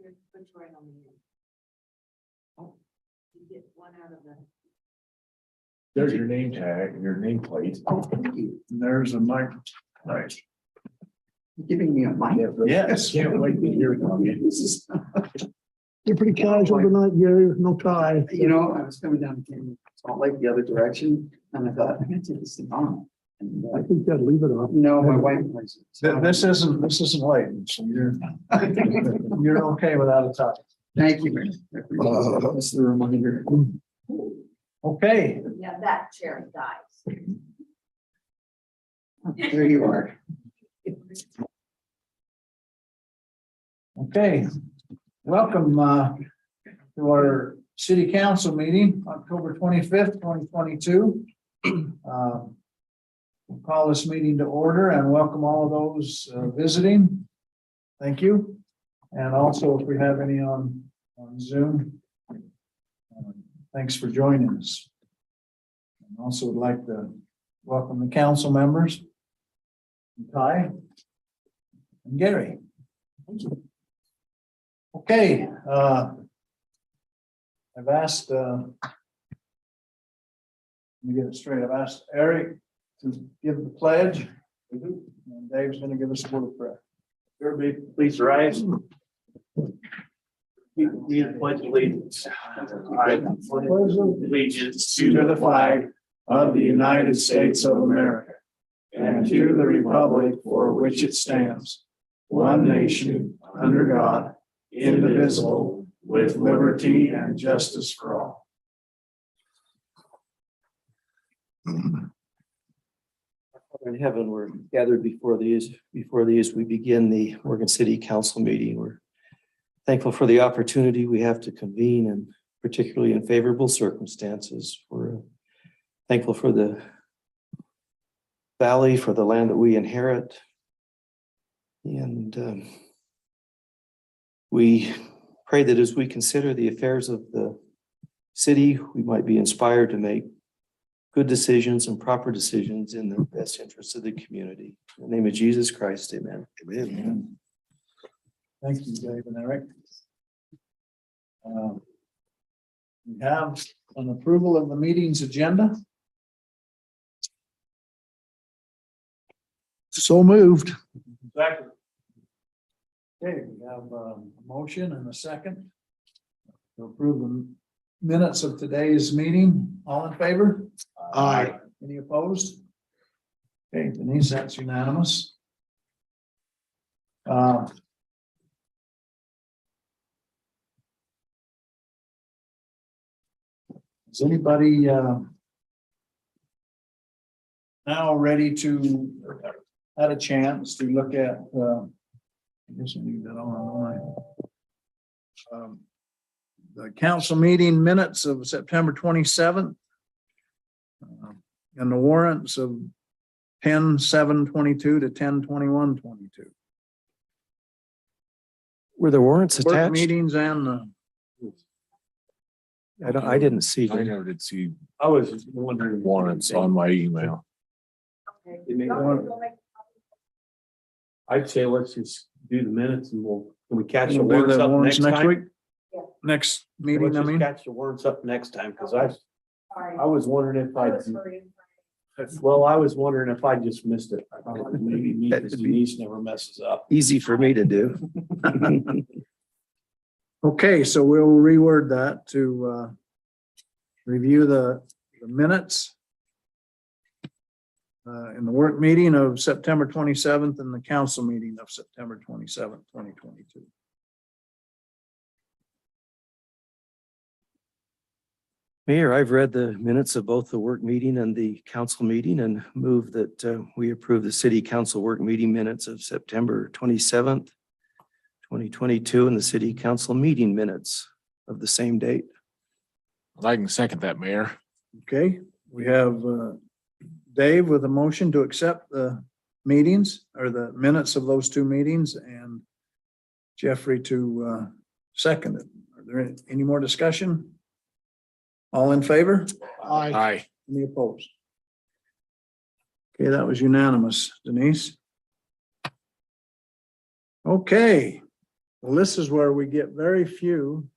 put right on the end. Oh, you get one out of the. There's your name tag, your nameplate. Oh, thank you. And there's a mic. Nice. You're giving me a mic. Yes, can't wait to hear from you. This is, You're pretty casual tonight, Gary, with no tie. you know, I was coming down to Salt Lake the other direction, and I thought, I'm gonna take this thing on. And, I think I'd leave it up. no, my wife plays it. This isn't late, so you're okay without a tie. Thank you, man. I appreciate it. That's the reminder. Okay, Yeah, that chair dies. There you are. okay. Welcome to our city council meeting, October 25th, 2022. We'll call this meeting to order and welcome all of those visiting. Thank you. And also if we have any on Zoom, thanks for joining us. And also would like to welcome the council members, Ty and Gary. Okay, I've asked, let me get it straight. I've asked Eric to give the pledge. And Dave's gonna give us a word of prayer. Everybody, please rise. We pledge allegiance. I pledge allegiance To the flag of the United States of America and to the republic for which it stands, one nation, under God, indivisible, with liberty and justice for all. in heaven, we're gathered before these, we begin the Morgan City Council meeting. We're thankful for the opportunity we have to convene, and particularly in favorable circumstances. We're thankful for the valley, for the land that we inherit. And we pray that as we consider the affairs of the city, we might be inspired to make good decisions and proper decisions in the best interest of the community. In the name of Jesus Christ, amen. Amen. Thank you, Dave and Eric. We have an approval of the meeting's agenda. So moved. Second. Okay, we have a motion and a second to approve the minutes of today's meeting. All in favor? Aye. Any opposed? Okay, Denise, that's unanimous. Is anybody now ready to, had a chance to look at, I guess I need that on the council meeting minutes of September 27th and the warrants of 10/7/22 to 10/21/22. Were the warrants Work attached? meetings and the I didn't see I them. never did see I was wondering. warrants on my email. Okay. You may Y'all want- go make- I'd say let's just do the minutes and can we catch the we'll do warrants the up warrants next next time? week? Yeah. Next meeting, Let's I just mean. catch the warrants up next time, because Sorry. I was wondering if I I, was hurrying. I was wondering if I just missed it. I thought maybe me, because Denise never messes up. Easy for me to do. Okay, so we'll reword that to review the minutes in the work meeting of September 27th and the council meeting of September 27th, 2022. Mayor, I've read the minutes of both the work meeting and the council meeting and move that we approve the city council work meeting minutes of September 27th, 2022, and the city council meeting minutes of the same date. I can second that, Mayor. Okay, we have Dave with a motion to accept the meetings or the minutes of those two meetings and Jeffrey to second it. Are there any more discussion? All in favor? Aye. Any opposed? Okay, that was unanimous. Denise? Okay, Well, this is where we get very few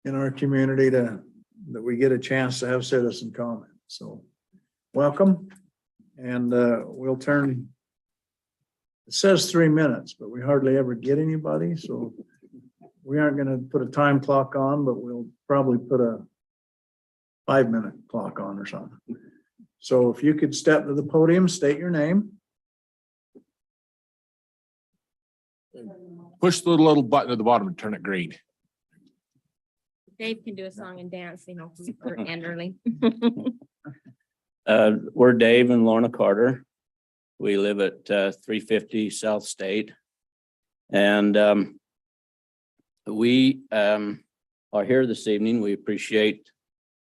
in our community that we get a chance to have citizen comment. So welcome. And we'll turn. It says 3 minutes, but we hardly ever get anybody. So we aren't going to put a time clock on, but we'll probably put a 5-minute clock on or something. So if you could step to the podium, state your name. Push the little button at the bottom and turn it green. Dave can do a song and dance, you know, for Anderly. We're Dave and Lorna Carter. We live at 350 South State. And we are here this evening. We appreciate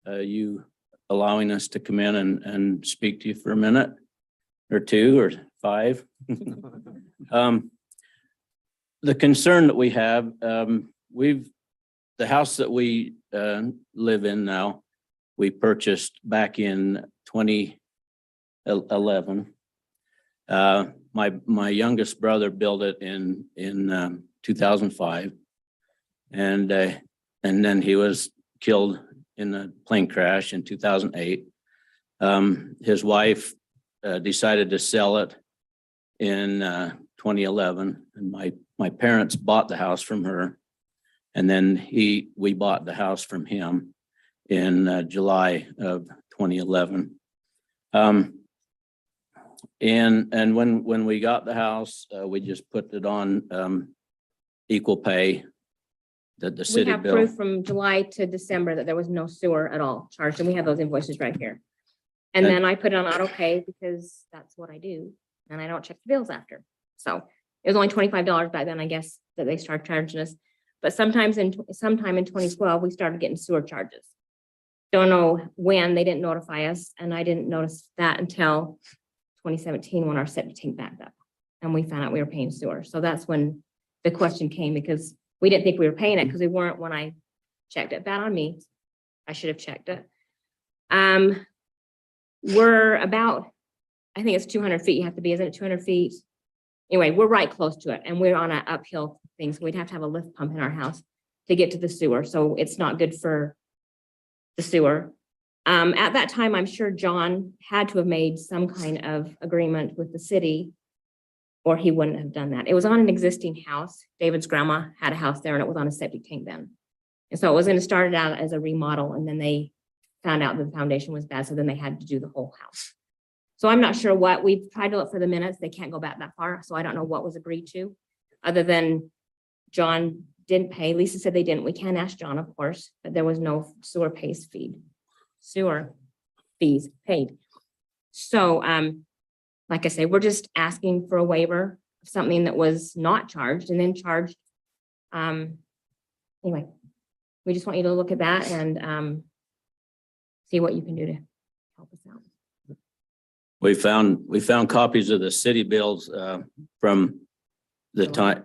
you allowing us to come in and speak to you for a minute or 2 or 5. The concern that we have, the house that we live in now, we purchased back in 2011. My youngest brother built it in 2005, and then he was killed in a plane crash in 2008. His wife decided to sell it in 2011, and my parents bought the house from her, and then we bought the house from him in July of 2011. And when we got the house, we just put it on equal pay that the We city have bill. proof from July to December that there was no sewer at all charged, and we have those invoices right here. And And- then I put it on auto pay because that's what I do, and I don't check the bills after. So it was only $25 back then, I guess, that they started charging us. But sometime in 2012, we started getting sewer charges. Don't know when, they didn't notify us, and I didn't notice that until 2017 when our septic tank backed up. And we found out we were paying sewer. So that's when the question came, because we didn't think we were paying it because we weren't when I checked it. Bad on me. I should have checked it. We're about, I think it's 200 feet you have to be, isn't it 200 feet? Anyway, we're right close to it, and we're on an uphill thing, so we'd have to have a lift pump in our house to get to the sewer, so it's not good for the sewer. At that time, I'm sure John had to have made some kind of agreement with the city, or he wouldn't have done that. It was on an existing house. David's grandma had a house there, and it was on a septic tank then. And so it was going to start out as a remodel, and then they found out that the foundation was bad, so then they had to do the whole house. So I'm not sure what, we've tried to look for the minutes. They can't go back that far, so I don't know what was agreed to, other than John didn't pay. Lisa said they didn't. We can't ask John, of course, but there was no sewer fees paid. So, like I say, we're just asking for a waiver of something that was not charged and then charged. Anyway, we just want you to look at that and see what you can do to help us out. We found copies of the city bills from the time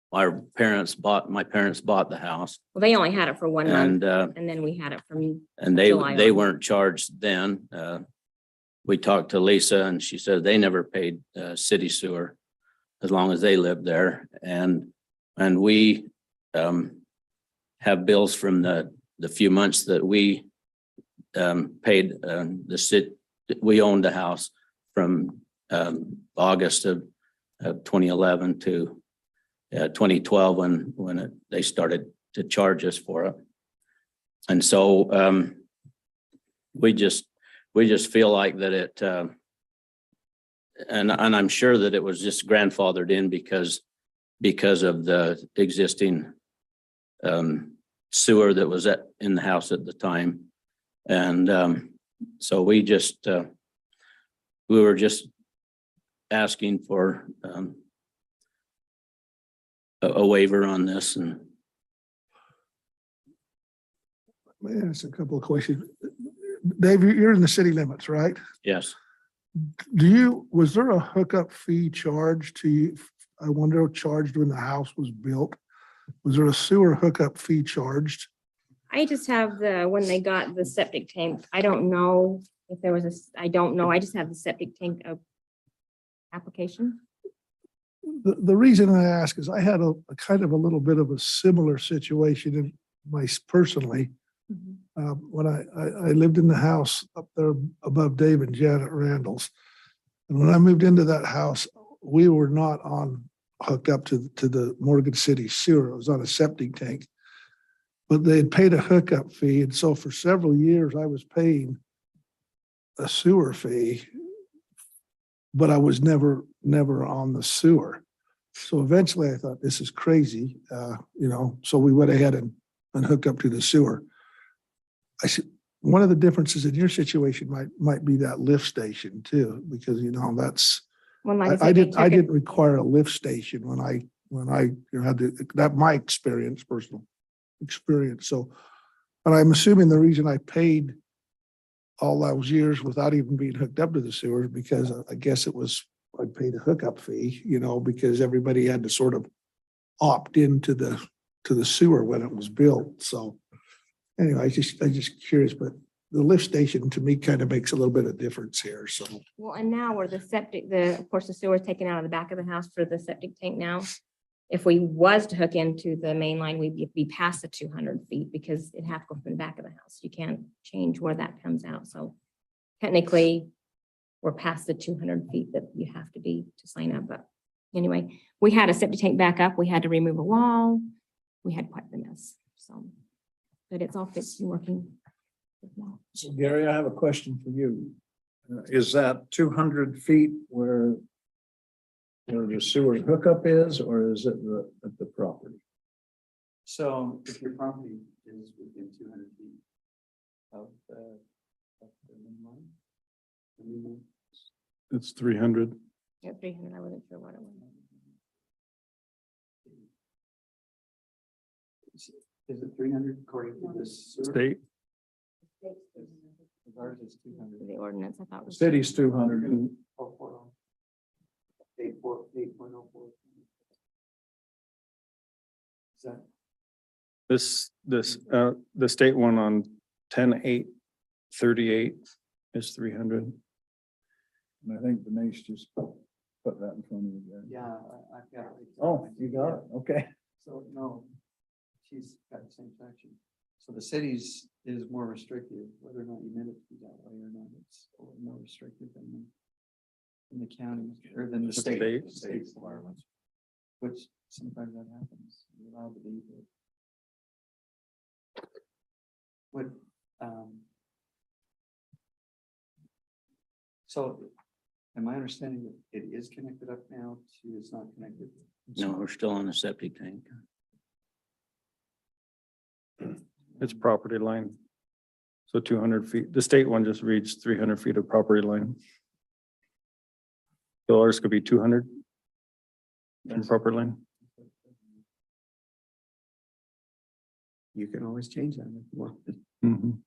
my parents bought the house, Well, they only had it for 1 month, and and then we had it from, they July on. weren't charged then. We talked to Lisa, and she said they never paid city sewer as long as they lived there, and we have bills from the few months that we paid the city. We owned the house from August of 2011 to 2012 when they started to charge us for it. And so we just feel like that it and I'm sure that it was just grandfathered in because of the existing sewer that was in the house at the time. And so we were just asking for a waiver on this. And Let me ask a couple of questions. Dave, you're in the city limits, right? yes, Was there a hookup fee charged to you? I wonder, charged when the house was built? Was there a sewer hookup fee charged? I just have when they got the septic tank, I don't know if there was I don't know. I just have the septic tank application. the reason I ask is I had a kind of a little bit of a similar situation in personally. When I lived in the house up there above Dave and Janet Randall's. And when I moved into that house, we were not hooked up to the Morgan City sewer. It was on a septic tank. But they had paid a hookup fee. And so for several years, I was paying a sewer fee, but I was never on the sewer. So eventually I thought, this is crazy, so we went ahead and hooked up to the sewer. I said, one of the differences in your situation might be that lift station too, because that's, Well, like I said, they didn't, took I it- didn't require a lift station when I had my experience, personal experience. So, but I'm assuming the reason I paid all those years without even being hooked up to the sewer, because I guess I paid a hookup fee, because everybody had to sort of opt into the sewer when it was built. So anyway, I just curious, but the lift station to me kind of makes a little bit of difference here. So Well, and now where of course, the sewer is taken out of the back of the house for the septic tank now. If we was to hook into the main line, we'd be past the 200 feet because it'd have to go from the back of the house. You can't change where that comes out. So technically, we're past the 200 feet that you have to be to sign up. But anyway, we had a septic tank back up. We had to remove a wall. We had quite the mess. So, but it's all fixed and working. So Gary, I have a question for you. Is that 200 feet where the sewer hookup is, or is it at the property? So if your property is within 200 feet of the main line, It's 300. Yeah, 300, I wasn't sure what it was. is it 300 according to this? sewer? State. Ours is 200. The ordinance, I thought was. City's 200. Oh, 8.04. Is that? The state one on 10/8/38 is 300. And I think Denise just put that in front of you, Gary. Yeah, I've got it. Oh, you got it. Okay. So, no, she's got the same section. So the cities is more restrictive, whether or not you meant it to be that way or not, it's a little more restrictive than the county or than the state. State. Requirements. Which sometimes that happens, you're allowed to be. But, so am I understanding that it is connected up now to, it's not connected? No, we're still on the septic tank. It's property line. So 200 feet. The state one just reads 300 feet of property line. So ours could be 200 in property line. You can always change that if you want. Mhm.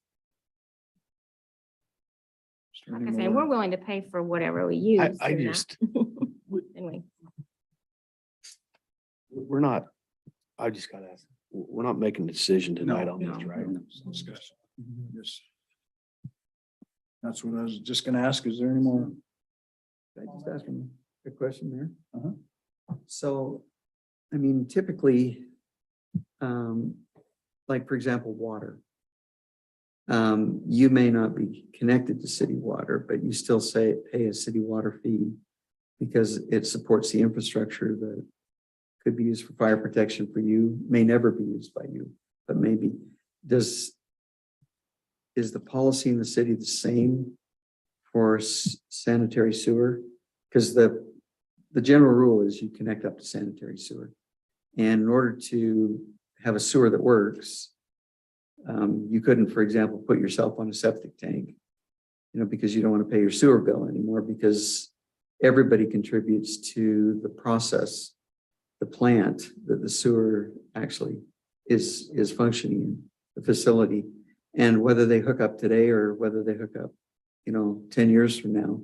Like I said, we're willing to pay for whatever we use. I and that- just, Anyway, We're not, I just gotta ask, we're not making a decision tonight on this, no. right? Discussion. Yes. That's what I was just gonna ask. Is there any more? Can I just ask him a question there? Uh-huh. So, I mean, typically, like for example, water. You may not be connected to city water, but you still pay a city water fee because it supports the infrastructure that could be used for fire protection for you, may never be used by you, but maybe. Is the policy in the city the same for sanitary sewer? Because the general rule is you connect up to sanitary sewer. And in order to have a sewer that works, you couldn't, for example, put yourself on a septic tank, because you don't want to pay your sewer bill anymore because everybody contributes to the process, the plant that the sewer actually is functioning in, the facility. And whether they hook up today or whether they hook up, 10 years from now,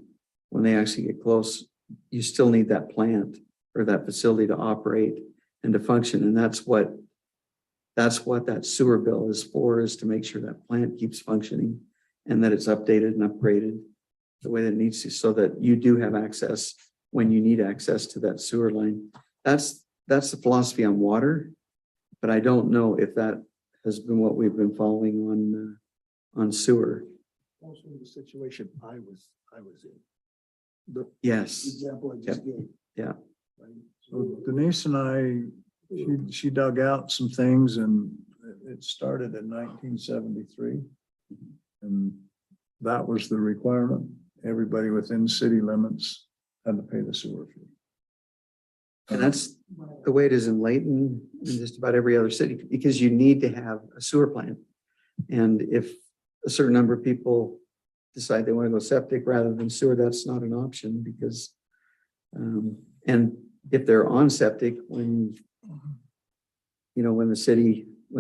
when they actually get close, you still need that plant or that facility to operate and to function. And that's what that sewer bill is for, is to make sure that plant keeps functioning and that it's updated and upgraded the way that it needs to, so that you do have access when you need access to that sewer line. That's the philosophy on water. But I don't know if that has been what we've been following on sewer. Also the situation I was in. The Yes. example I just gave. Yeah. So Denise and she dug out some things and it started in 1973. And that was the requirement. Everybody within city limits had to pay the sewer fee. And that's the way it is in Layton and just about every other city, because you need to have a sewer plant. And if a certain number of people decide they want to go septic rather than sewer, that's not an option because, and if they're on septic, when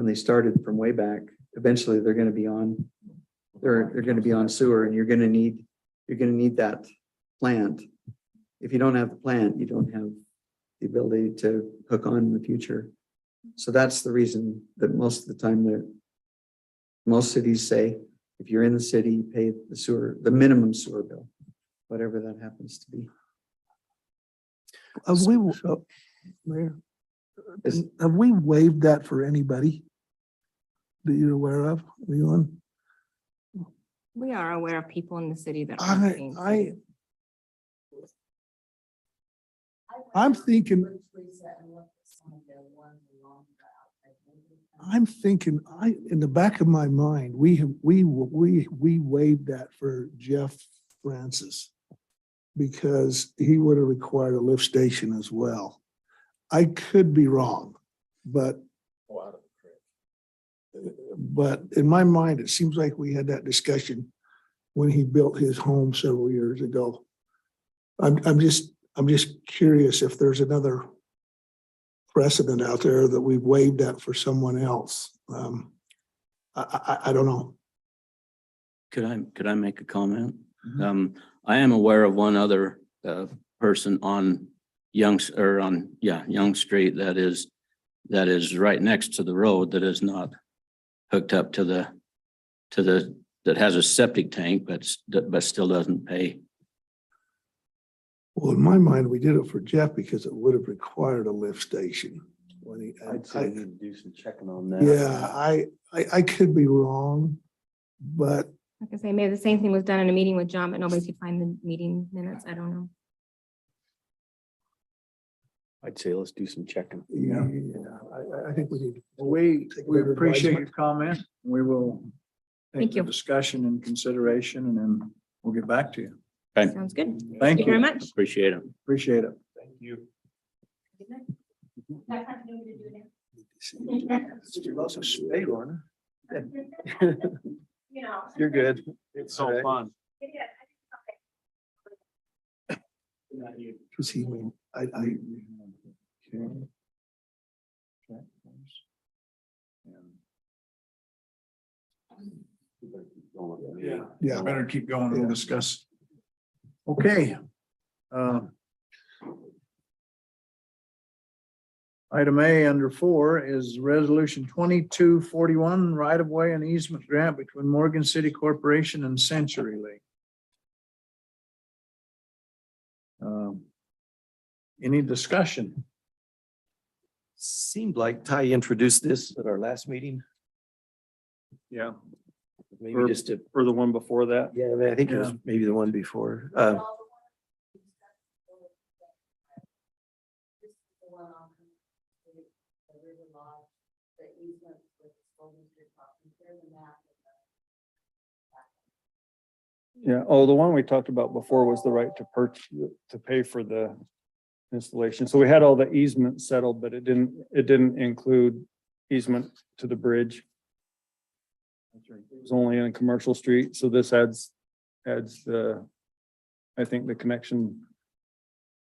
they started from way back, eventually they're going to be on, they're going to be on sewer, and you're going to need that plant. If you don't have the plant, you don't have the ability to hook on in the future. So that's the reason that most of the time most cities say, if you're in the city, pay the minimum sewer bill, whatever that happens to be. Mayor, Is- have we waived that for anybody that you're aware of, anyone? We are aware of people in the city that are paying. I'm thinking, in the back of my mind, we waived that for Jeff Francis because he would have required a lift station as well. I could be wrong, but in my mind, it seems like we had that discussion when he built his home several years ago. I'm just curious if there's another precedent out there that we've waived that for someone else. I don't know. Could I make a comment? I am aware of one other person on Young Street that is right next to the road that is not hooked up to the that has a septic tank, but still doesn't pay. Well, in my mind, we did it for Jeff because it would have required a lift station. When he, I'd say we need to do some checking on that. yeah, I could be wrong, but Like I say, maybe the same thing was done in a meeting with John, but nobody could find the meeting minutes. I don't know. I'd say let's do some checking. Yeah. I think we need. We Take appreciate your advisement. comment. We will take Thank the you. discussion in consideration and then we'll get back to you. Okay, Sounds good. Thank Thank you very you. much. appreciate it. Appreciate it. Thank you. Lots of spade, Lorna. You're good. It's so fun. Cause he, mean, yeah. Better keep going. We'll discuss. Okay. Item A under 4 is resolution 2241, right of way and easement grant between Morgan City Corporation and Century Link. Any discussion? Seemed like Ty introduced this at our last meeting. Yeah, Maybe just to, or the one before that. Yeah, I think it was Yeah. maybe the one before. Yeah, oh, the one we talked about before was the right to purchase, to pay for the installation. So we had all the easement settled, but it didn't include easement to the bridge. It was only in a commercial street, so this adds the, I think the connection.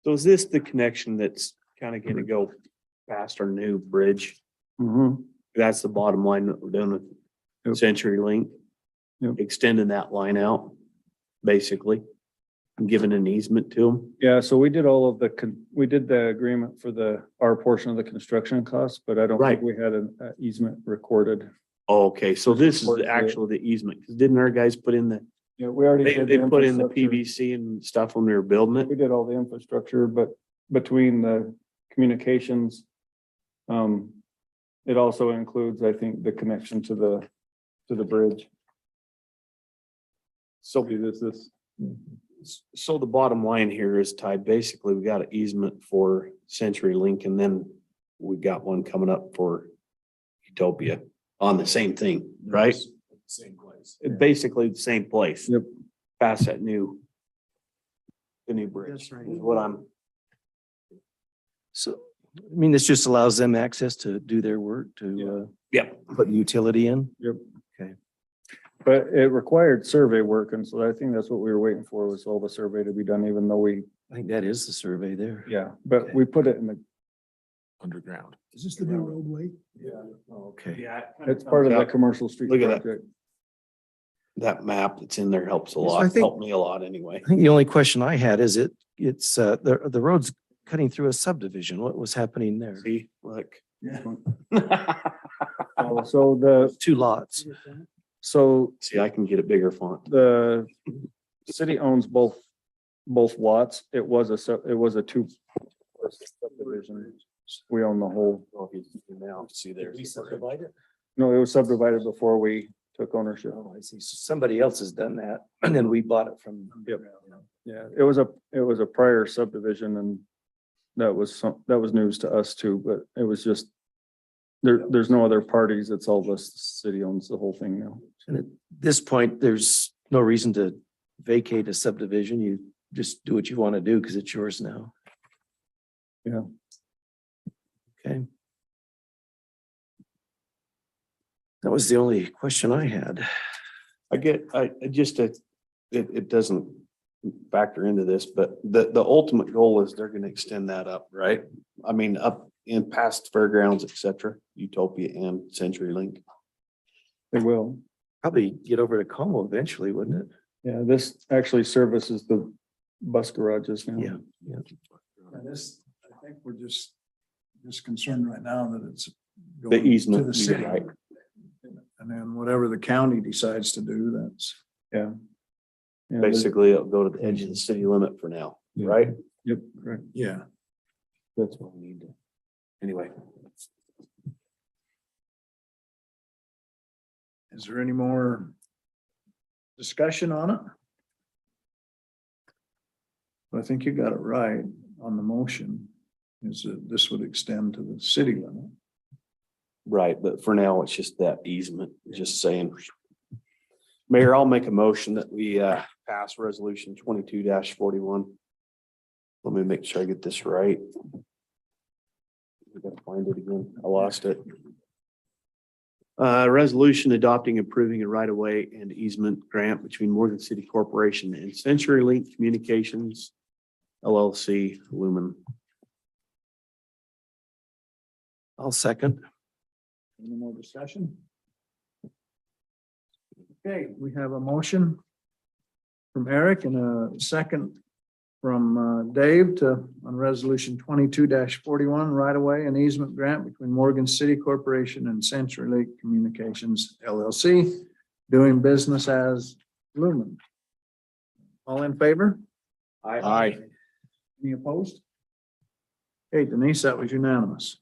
so is this the connection that's kind of gonna go past our new bridge? That's the bottom line that we're doing with Yep. Century Link. Yep. Extending that line out, basically. And giving an easement to them. Yeah, so we did all of we did the agreement for our portion of the construction costs, but I don't Right. think we had an easement recorded. Okay, so this is Support the the- actual, the easement, because didn't our guys put in the Yeah, we already They, did. they put in the infrastructure. PVC and stuff when they were building it. We did all the infrastructure, but between the communications, it also includes, I think, the connection to the bridge. So, This, so the bottom line here is Ty, basically, we got an easement for CenturyLink and then we got one coming up for Utopia on the same thing, right? Same place. Basically the same place. Yep. Past the new bridge. That's right. Is what I'm, So, I mean, this just allows them access to do their work, to yeah, put the utility in. but it required survey work, and so I think that's what we were waiting for, was all the survey to be done, even though I think that is the survey there. but we put it in the, Underground. Is this the new roadway? Okay. yeah. it's part of the commercial street Look at that. project. That map that's in there helps a Yes, I lot, think- helped me a lot anyway. I think the only question I had is it's, the road's cutting through a subdivision. What was happening there? See, look. So the, Two lots. so See, I can get a bigger font. the city owns both lots. It was a two subdivision. We own the whole, Now, see there. no, it was subdivided before we took ownership. Oh, I see. So somebody else has done that and then we bought it from. Yep. Yeah, it was a prior subdivision, and that was news to us too, but it was just, there's no other parties. It's all the city owns the whole thing now. And at this point, there's no reason to vacate a subdivision. You just do what you want to do because it's yours now. Yeah. Okay. That was the only question I had. It doesn't factor into this, but the ultimate goal is they're gonna extend that up, right? I mean, up in past fairgrounds, et cetera, Utopia and CenturyLink. It will. Probably get over to Como eventually, wouldn't it? Yeah, this actually services the bus garages now. Yeah. And this, I think we're just concerned right now that it's The going easement, to the city. right. And then whatever the county decides to do, that's. Yeah. Yeah, there's- Basically, it'll go to the edge of the city limit for now, Yeah. right? Yep, correct. Yeah. That's what we need to. Anyway. Is there any more discussion on it? I think you got it right on the motion, is that this would extend to the city limit. Right, but for now, it's just that easement, just saying. Mayor, I'll make a motion that we pass resolution 22-41. Let me make sure I get this right. I gotta find it again. I lost it. Resolution adopting, approving a right-of-way and easement grant between Morgan City Corporation and CenturyLink Communications LLC Lumen. I'll second. Any more discussion? Okay, we have a motion from Eric and a second from Dave on resolution 22-41, right away and easement grant between Morgan City Corporation and CenturyLink Communications LLC, doing business as Lumen. All in favor? Aye. Any opposed? Okay, Denise, that was unanimous.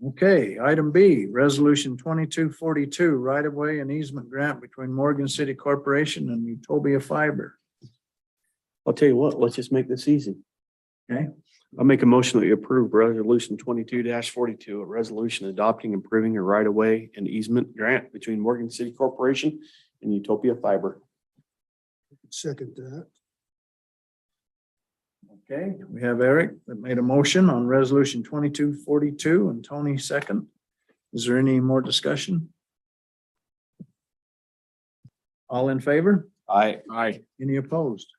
Okay, item B, resolution 2242, right of way and easement grant between Morgan City Corporation and Utopia Fiber. I'll tell you what, let's just make this easy. Okay. I'll make a motion that we approve resolution 22-42, a resolution adopting, approving a right-of-way and easement grant between Morgan City Corporation and Utopia Fiber. Second that. Okay, we have Eric that made a motion on resolution 2242 and Tony second. Is there any more discussion? All in favor? Aye. Aye. Any opposed?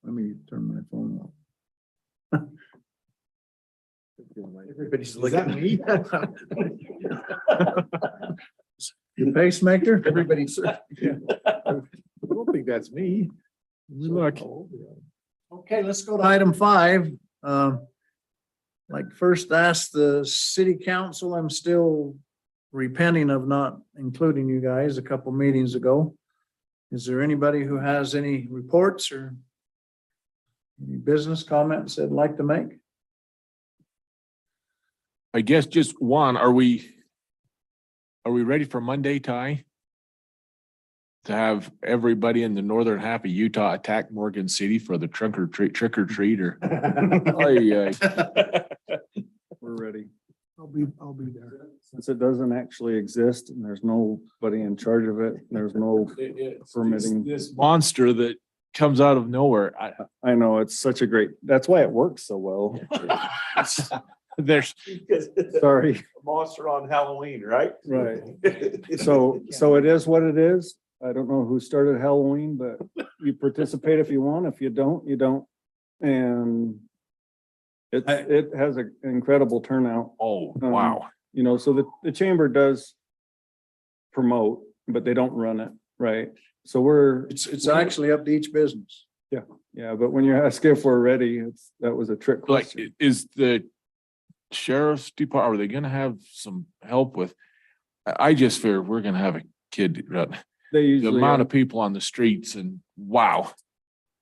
Let me turn my phone off. Everybody's Is that me? Your pacemaker? Everybody's. I don't think that's me. Look. Okay, let's go to item 5. like first ask the city council, I'm still repenting of not including you guys a couple meetings ago. Is there anybody who has any reports or any business comments they'd like to make? I guess just one, are we ready for Monday, Ty? To have everybody in the northern half of Utah attack Morgan City for the trick or treat or? Ay, ay. We're ready. I'll be there. Since it doesn't actually exist and there's nobody in charge of it, there's no It's permitting. this monster that comes out of nowhere. I know, it's such a great, that's why it works so well. There's, Sorry. Monster on Halloween, right? Right. So it is what it is. I don't know who started Halloween, but you participate if you want. If you don't, you don't. And it has an incredible turnout, oh, wow. you know, so the chamber does promote, but they don't run it, right? So It's actually up to each business. yeah, but when you ask if we're ready, that was a trick Like, question. is the sheriff's department, are they gonna have some help with? I just fear we're gonna have a kid, They the usually, amount of people on the streets and wow.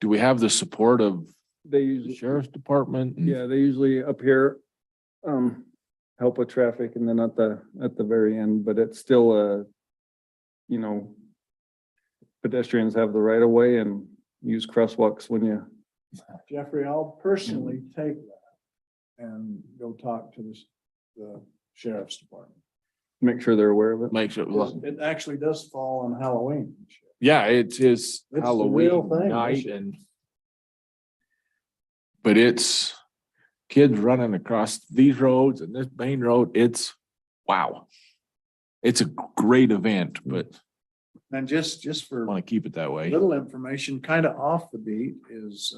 Do we have the support of they the usually, sheriff's department? yeah, they usually up here, help with traffic and then at the very end, but it's still you know, pedestrians have the right of way and use crosswalks when you, Jeffrey, I'll personally take that and go talk to the sheriff's department. make sure they're aware of it. Makes it, It actually does fall on Halloween. yeah, it's his the real Halloween thing, night isn't it? and. But it's kids running across these roads and this main road, it's, wow. It's a great event, but And just I for want to keep it that way. little information, kind of off the beat is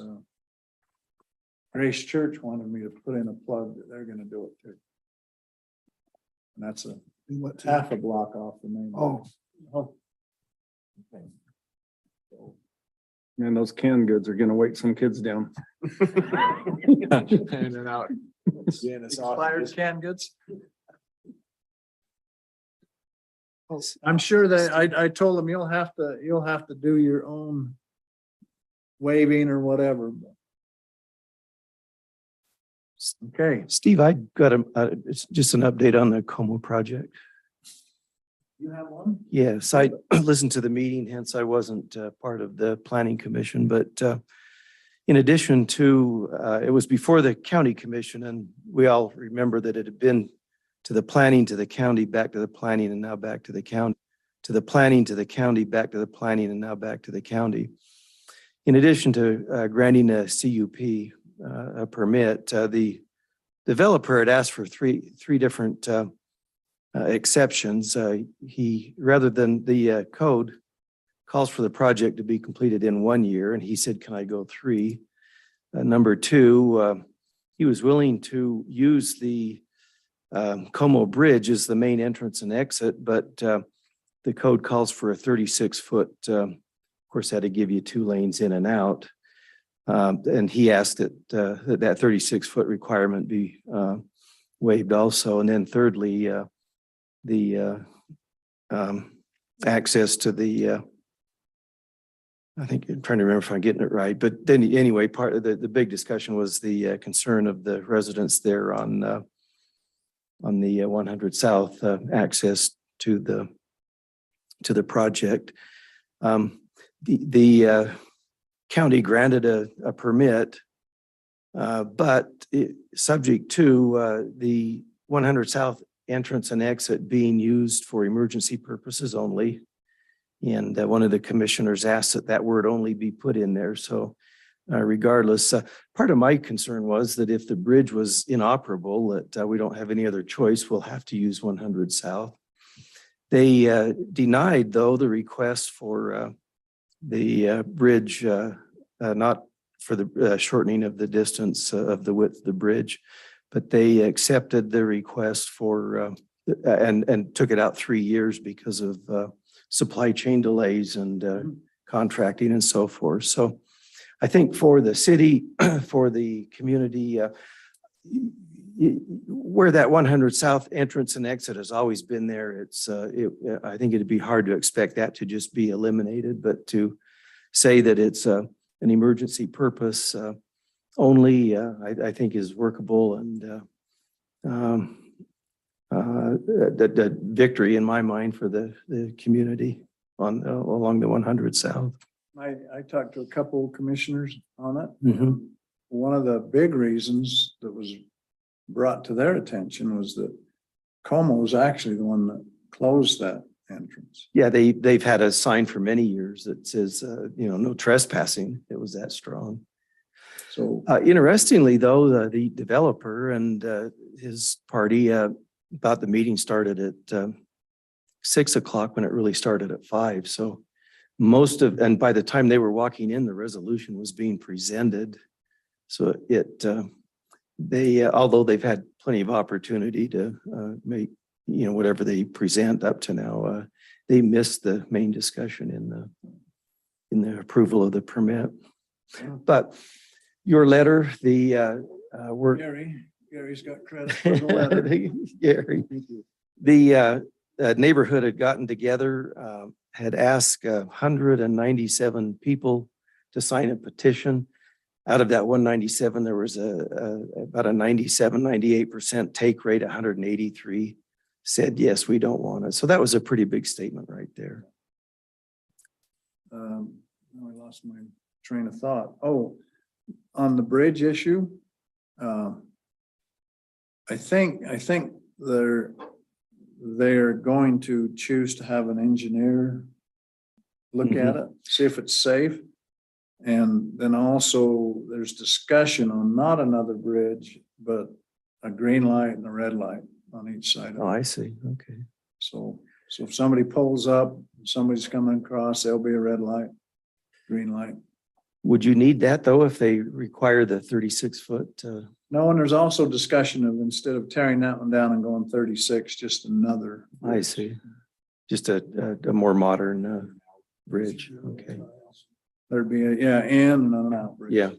Grace Church wanted me to put in a plug that they're gonna do it too. And that's half a block off the main. Oh. Oh. Man, those canned goods are gonna weight some kids down. In and out. Expired canned goods. I'm sure that I told them you'll have to do your own waving or whatever. Okay. Steve, I got it's just an update on the Como project. You have one? Yes, I listened to the meeting, hence I wasn't part of the planning commission, but in addition to, it was before the county commission, and we all remember that it had been to the planning, to the county, back to the planning, and now back to the county, to the planning, to the county, back to the planning, and now back to the county. In addition to granting a CUP, a permit, the developer had asked for three different exceptions. He, rather than the code calls for the project to be completed in 1 year, and he said, can I go 3? Number 2, he was willing to use the Como Bridge as the main entrance and exit, but the code calls for a 36-foot, of course, had to give you 2 lanes in and out. And he asked that that 36-foot requirement be waived also. And then thirdly, the access to the, I think I'm trying to remember if I'm getting it right, but then anyway, part of the big discussion was the concern of the residents there on the 100 South access to the project. The county granted a permit, but subject to the 100 South entrance and exit being used for emergency purposes only. And one of the commissioners asked that word only be put in there. So regardless, part of my concern was that if the bridge was inoperable, that we don't have any other choice, we'll have to use 100 South. They denied, though, the request for the bridge, not for the shortening of the distance of the width of the bridge, but they accepted the request for and took it out 3 years because of supply chain delays and contracting and so forth. So I think for the city, for the community, where that 100 South entrance and exit has always been there, I think it'd be hard to expect that to just be eliminated, but to say that it's an emergency purpose only, I think is workable and the victory in my mind for the community along the 100 South. I talked to a couple of commissioners on it. Mhm. One of the big reasons that was brought to their attention was that Como was actually the one that closed that entrance. Yeah, they've had a sign for many years that says, no trespassing. It was that strong. So Interestingly, though, the developer and his party thought the meeting started at 6 o'clock when it really started at 5. So and by the time they were walking in, the resolution was being presented. So although they've had plenty of opportunity to make, whatever they present up to now, they missed the main discussion in the approval of the permit. But your letter, Gary's got credit for the letter. Gary, the neighborhood had gotten together, had asked 197 people to sign a petition. Out of that 197, there was about a 98% take rate. 183 said, yes, we don't want it. So that was a pretty big statement right there. Now I lost my train of thought. Oh, on the bridge issue, I think they're going to choose to have an engineer look at it, see if it's safe. And then also there's discussion on not another bridge, but a green light and a red light on each side Oh, of it. I see. Okay. So if somebody pulls up, somebody's coming across, there'll be a red light, green light. Would you need that though, if they require the 36-foot? No, and there's also discussion of instead of tearing that one down and going 36, just another. I see. Just a more modern bridge. Okay. There'd be in and an out bridge. Yeah.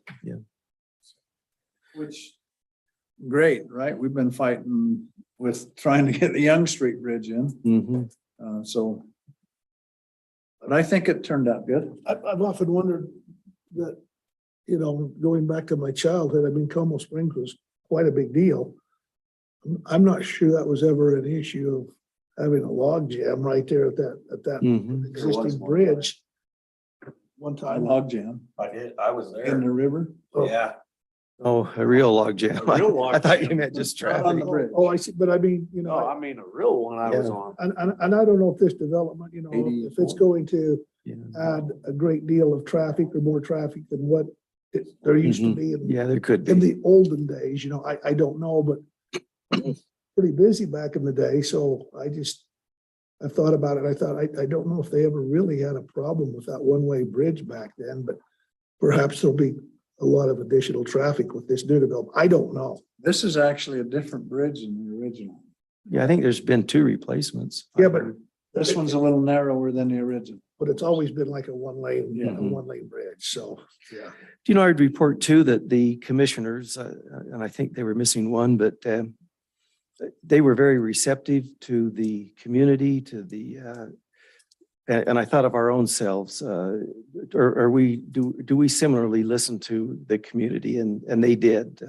Which, great, right? We've been fighting with trying to get the Young Street Bridge in, Mhm. but I think it turned out good. I've often wondered that, going back to my childhood, Como Springs was quite a big deal. I'm not sure that was ever an issue of having a log jam right there at that Mhm. existing bridge. One I time. log jam I was in the river. Yeah. Oh, a real log jam. A real log I thought you jam. meant just Not on traffic. the bridge. Oh, I see, but I mean, No, I mean, a real one I was Yeah. on. and I don't know if this development, if it's going to Yeah. add a great deal of traffic or more traffic than what there used to Mhm. be in Yeah, there could in be. the olden days, I don't know, but it was pretty busy back in the day, so I thought about it, I thought, I don't know if they ever really had a problem with that one-way bridge back then, but perhaps there'll be a lot of additional traffic with this new development, I don't know. This is actually a different bridge than the original. Yeah, I think there's been 2 replacements. Yeah, but This one's a little narrower than the original. But it's always been like a one-lane, Yeah. bridge, so, yeah. Do you know, I'd report too that the commissioners, and I think they were missing one, but they were very receptive to the community, and I thought of our own selves. Do we similarly listen to the community? And they did.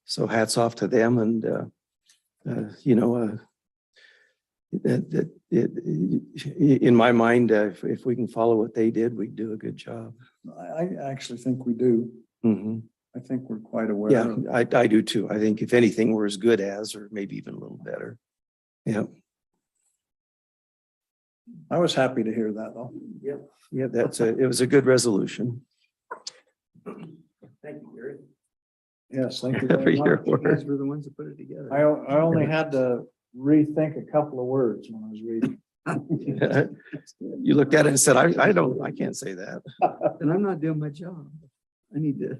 So hats off to them. And, in my mind, if we can follow what they did, we'd do a good job. I actually think we do. Mhm. I think we're quite aware Yeah, of it. I do too. I think if anything, we're as good as, or maybe even a little better. Yeah, I was happy to hear that though. yeah, it was a good resolution. Thank you, Gary. Yes, thank you For very your much. work. were the ones that put it together. I only had to rethink a couple of words when I was reading. You looked at it and said, I can't say that. And I'm not doing my job. I need to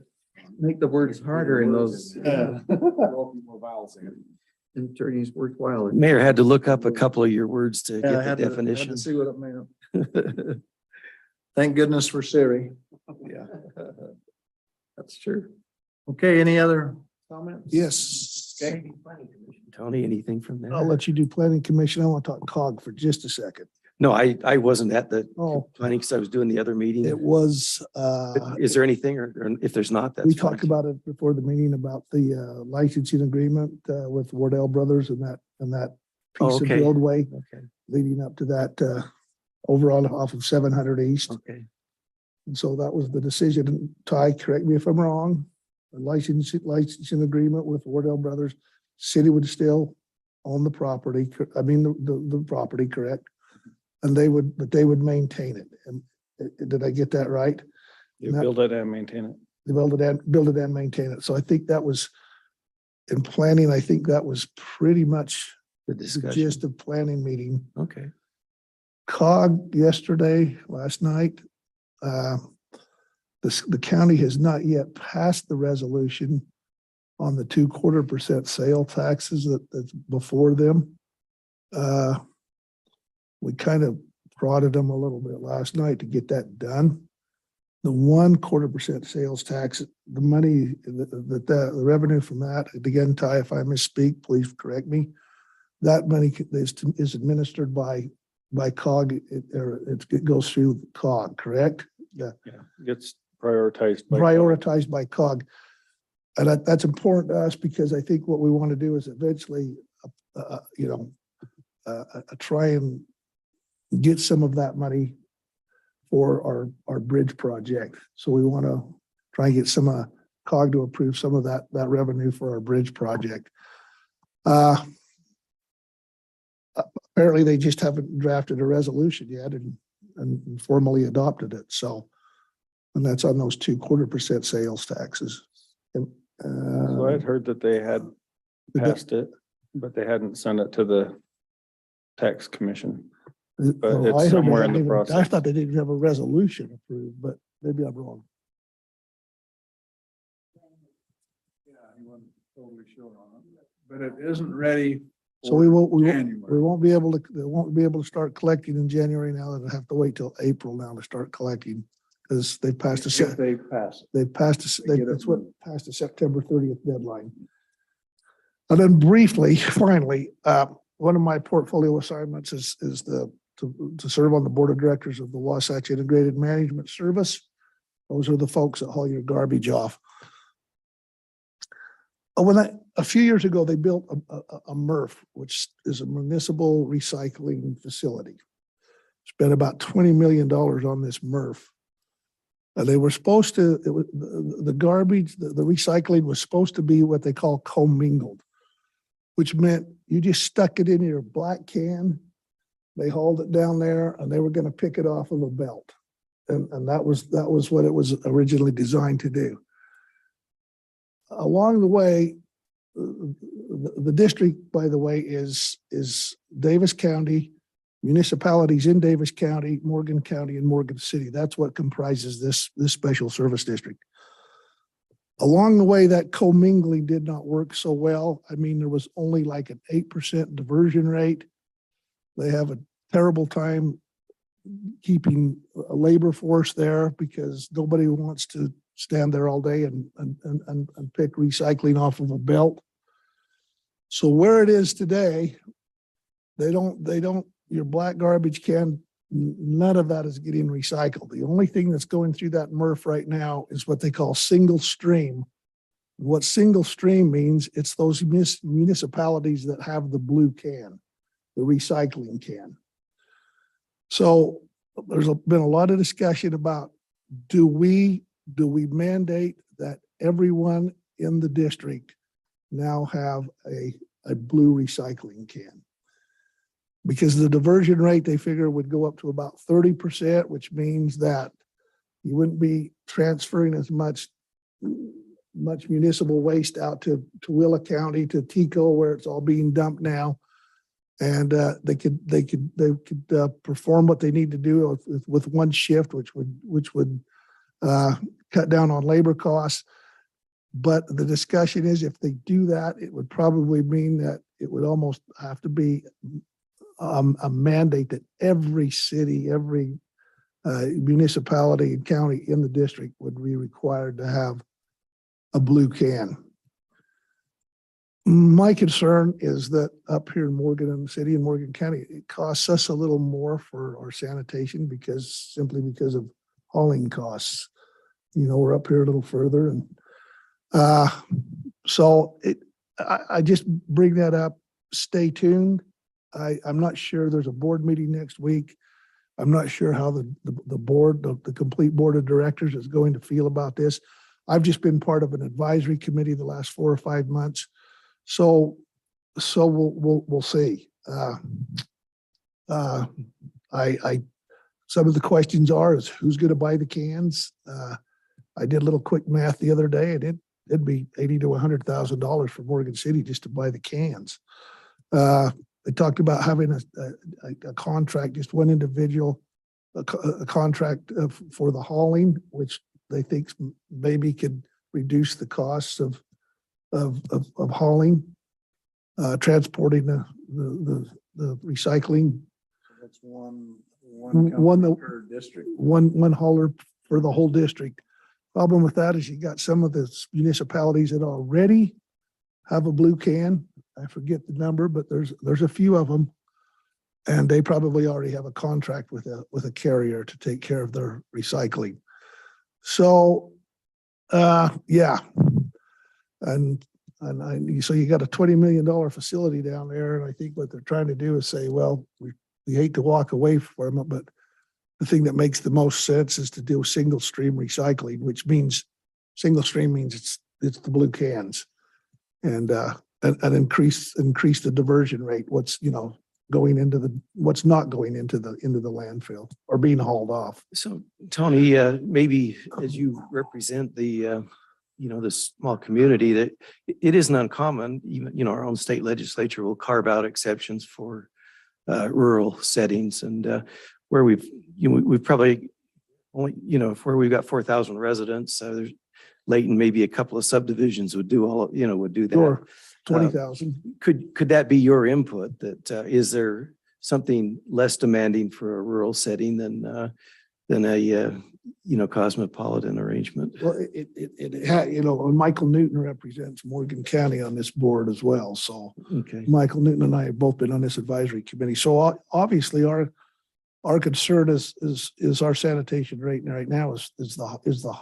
make the words harder in those Yeah. More vowels in. attorneys worthwhile. Mayor had to look up a couple of your words to Yeah, I get the had to definition. see what it meant. Thank goodness for Siri. Yeah, that's true. Okay, any other comments? Yes, Tony, anything from there? I'll let you do planning commission. I want to talk COG for just a second. No, I wasn't at the Oh, planning because I was doing the other meeting. it was, But is there anything or if there's not, that's we fine talked too. about it before the meeting about the licensing agreement with Wardell Brothers and that Oh, piece of okay. roadway Okay, leading up to that overall off of 700 East. okay. And so that was the decision. Ty, correct me if I'm wrong. The licensing agreement with Wardell Brothers, city would still own the property. The property, correct? And they would maintain it. And did I get that right? You No. build it and maintain it. They build it and maintain it. So I think that was in planning. I think that was pretty much The the discussion. gist of planning meeting. Okay. COG last night. The county has not yet passed the resolution on the 2.25% sale taxes that's before them. We kind of prodded them a little bit last night to get that done. The 1.25% sales tax, the money, the revenue from that, again, Ty, if I misspeak, please correct me. That money is administered by COG, it goes through COG, correct? Yeah. Yeah, gets prioritized. by- Prioritized by COG. And that's important to us because I think what we want to do is eventually, try and get some of that money for our bridge project. So we want to try and get some COG to approve some of that revenue for our bridge project. Apparently they just haven't drafted a resolution yet and formally adopted it. So, and that's on those 2.25% sales taxes. And, So I'd heard that they had passed it, but they hadn't sent it to the tax commission. But oh, it's I heard they somewhere in hadn't the even- I process. thought they didn't have a resolution approved, but maybe I'm wrong. Yeah, he wasn't totally sure on it, but it isn't ready. So we won't, we January. won't be able to, they won't be able to start collecting in January now. They'll have to wait till April now to start collecting. Because they passed If they pass it. they passed, They get it that's what moved. passed the September 30th deadline. And then briefly, finally, one of my portfolio assignments is to serve on the board of directors of the Wasatch Integrated Management Service. Those are the folks that haul your garbage off. A few years ago, they built a MRF, which is a municipal recycling facility. Spent about $20 million on this MRF. They were supposed to, the garbage, the recycling was supposed to be what they call commingled, which meant you just stuck it in your black can. They hauled it down there and they were going to pick it off of a belt. And that was what it was originally designed to do. Along the way, the district, by the way, is Davis County, municipalities in Davis County, Morgan County, and Morgan City. That's what comprises this special service district. Along the way, that commingling did not work so well. I mean, there was only like an 8% diversion rate. They have a terrible time keeping a labor force there because nobody wants to stand there all day and pick recycling off of a belt. So where it is today, they don't, your black garbage can, none of that is getting recycled. The only thing that's going through that MRF right now is what they call single stream. What single stream means, it's those municipalities that have the blue can, the recycling can. So there's been a lot of discussion about, do we mandate that everyone in the district now have a blue recycling can? Because the diversion rate, they figure, would go up to about 30%, which means that you wouldn't be transferring as much municipal waste out to Willa County, to Tico, where it's all being dumped now. And they could perform what they need to do with one shift, which would cut down on labor costs. But the discussion is, if they do that, it would probably mean that it would almost have to be a mandate that every city, every municipality and county in the district would be required to have a blue can. My concern is that up here in Morgan and City and Morgan County, it costs us a little more for our sanitation simply because of hauling costs. You know, we're up here a little further and I just bring that up. Stay tuned. I'm not sure there's a board meeting next week. I'm not sure how the board, the complete board of directors is going to feel about this. I've just been part of an advisory committee the last 4 or 5 months. So we'll see. Some of the questions is who's going to buy the cans? I did a little quick math the other day, and it'd be $80,000 to $100,000 for Morgan City just to buy the cans. They talked about having a contract, just one individual, a contract for the hauling, which they think maybe could reduce the costs of hauling, transporting the recycling. That's one per district. One hauler for the whole district. Problem with that is you got some of the municipalities that already have a blue can. I forget the number, but there's a few of them. And they probably already have a contract with a carrier to take care of their recycling. So, yeah. And so you got a $20 million facility down there. And I think what they're trying to do is say, well, we hate to walk away from it, but the thing that makes the most sense is to do single stream recycling, which means single stream means it's the blue cans and increase the diversion rate. What's not going into the landfill or being hauled off. So Tony, maybe as you represent the, the small community, that it isn't uncommon, even, our own state legislature will carve out exceptions for rural settings and where we've probably only, where we've got 4,000 residents, there's Layton, maybe a couple of subdivisions would do would do that. Sure, 20,000. Could that be your input that is there something less demanding for a rural setting than a cosmopolitan arrangement? Well, it had, and Michael Newton represents Morgan County on this board as well. So Okay. Michael Newton and I have both been on this advisory committee. So obviously our concern is our sanitation rate right now is the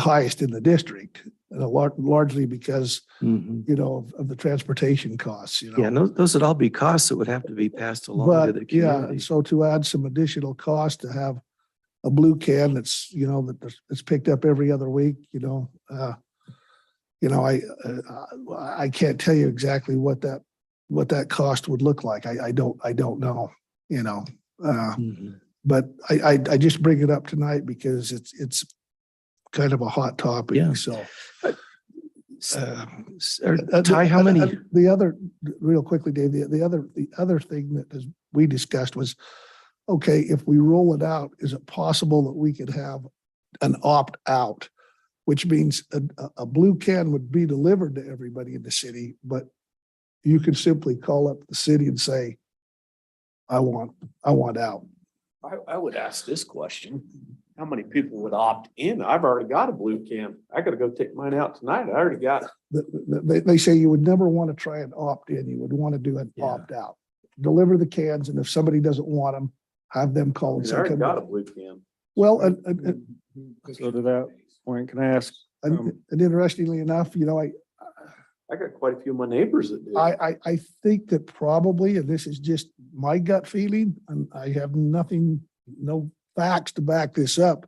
highest in the district, and largely because of the transportation costs. Yeah, no, those would all be costs that would have to be passed along to the But yeah, community. so to add some additional cost to have a blue can that's that's picked up every other week, I can't tell you exactly what that cost would look like. I don't know, but I just bring it up tonight because it's kind of a hot topic. Yeah. So Ty, how many? The other, real quickly, Dave, the other thing that we discussed was, okay, if we roll it out, is it possible that we could have an opt-out, which means a blue can would be delivered to everybody in the city, but you could simply call up the city and say, I want out. I would ask this question. How many people would opt in? I've already got a blue can. I gotta go take mine out tonight. I already got it. They say you would never want to try and opt in. You would want to do an Yeah. opt out. Deliver the cans, and if somebody doesn't want them, have them call and I say, already come got a in. blue can. Well, So to that point, can I ask, and interestingly enough, I got quite a few of my neighbors that do. I think that probably, and this is just my gut feeling, and I have no facts to back this up,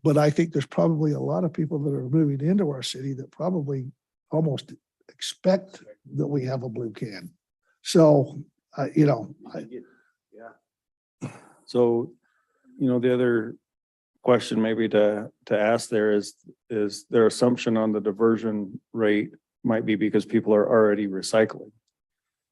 but I think there's probably a lot of people that are moving into our city that probably almost expect that we have a blue can. So, so, the other question maybe to ask there is their assumption on the diversion rate might be because people are already recycling.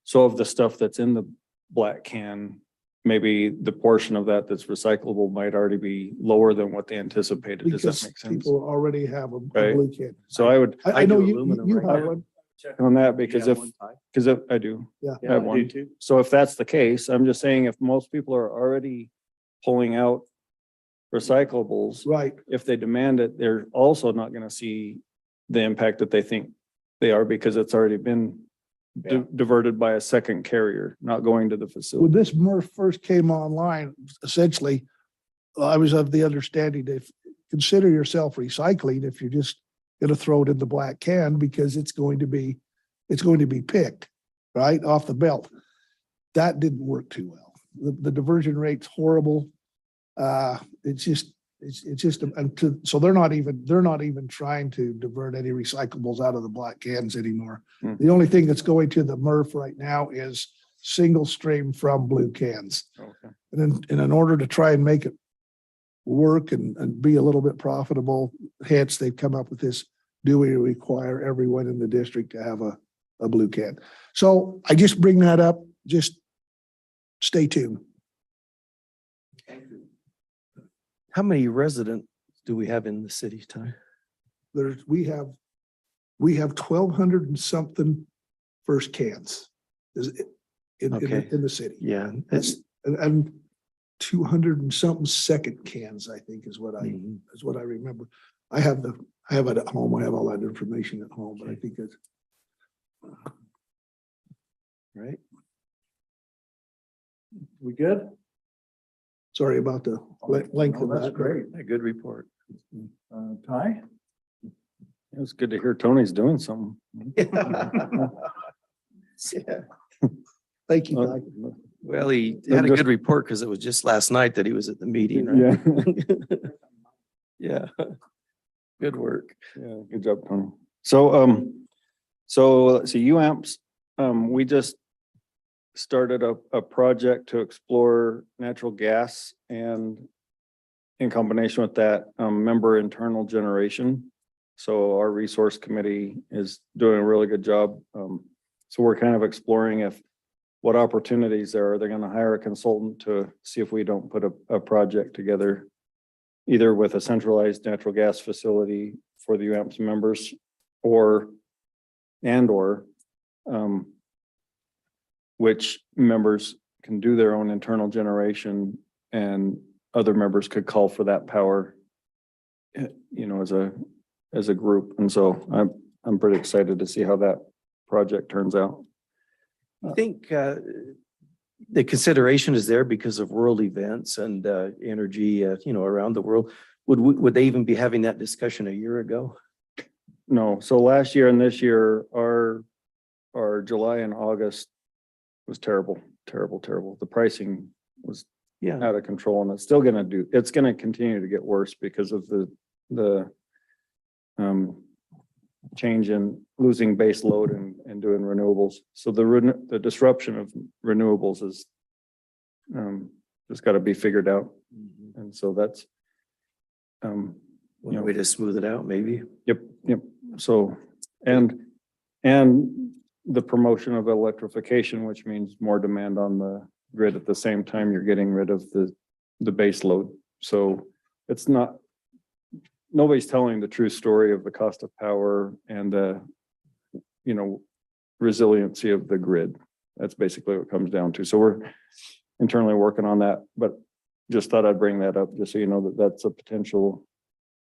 So of the stuff that's in the black can, maybe the portion of that that's recyclable might already be lower than what they anticipated. Does that because make sense? people already have a Right. blue can. So I would I know do you aluminum you right have now. one. check on that because Yeah, if, one time. I do. Yeah. Yeah, have I one. do too. So if that's the case, I'm just saying if most people are already pulling out recyclables, Right. if they demand it, they're also not gonna see the impact that they think They are because it's already been diverted by a second carrier, not going to the When facility. this MRF first came online, essentially, I was of the understanding that consider yourself recycling if you're just gonna throw it in the black can because it's going to be picked, right, off the belt. That didn't work too well. The diversion rate's horrible. It's just, so they're not even trying to divert any recyclables out of the black cans anymore. Hmm. The only thing that's going to the MRF right now is single stream from blue cans. Okay. And in order to try and make it work and be a little bit profitable, hence they've come up with this, do we require everyone in the district to have a blue can? So I just bring that up, just stay tuned. How many residents do we have in the city, Ty? We have 1,200 and something first cans Okay. in the city. Yeah. That's, and 200 and something second cans, I think is what I remember. I have it at home. I have all that information at home, but I think it's, Right. We good? sorry about the length Oh, of that's that. great. A good report. Ty? It's good to hear Tony's doing something. Yeah. Thank you, Ty. Well, he I'm had a just- good report because it was just last night that he was at the meeting, right? Yeah. Yeah. Good work. Yeah, good job, Tony. So let's see, UAMPS, we just started a project to explore natural gas and in combination with that, member internal generation. So our resource committee is doing a really good job. So we're kind of exploring what opportunities there are. They're gonna hire a consultant to see if we don't put a project together, either with a centralized natural gas facility for the UAMPS members or which members can do their own internal generation and other members could call for that power, as a group. And so I'm pretty excited to see how that project turns out. I think the consideration is there because of world events and energy, around the world. Would they even be having that discussion a year ago? No, so last year and this year, our July and August was terrible. The pricing was Yeah. out of control and it's gonna continue to get worse because of the change in losing base load and doing renewables. So the disruption of renewables is just gotta be figured out. And so that's One way to smooth it out, maybe. Yep. So, and the promotion of electrification, which means more demand on the grid at the same time you're getting rid of the base load. So it's not, nobody's telling the true story of the cost of power and the, resiliency of the grid. That's basically what it comes down to. So we're internally working on that, but just thought I'd bring that up just so you know that that's a potential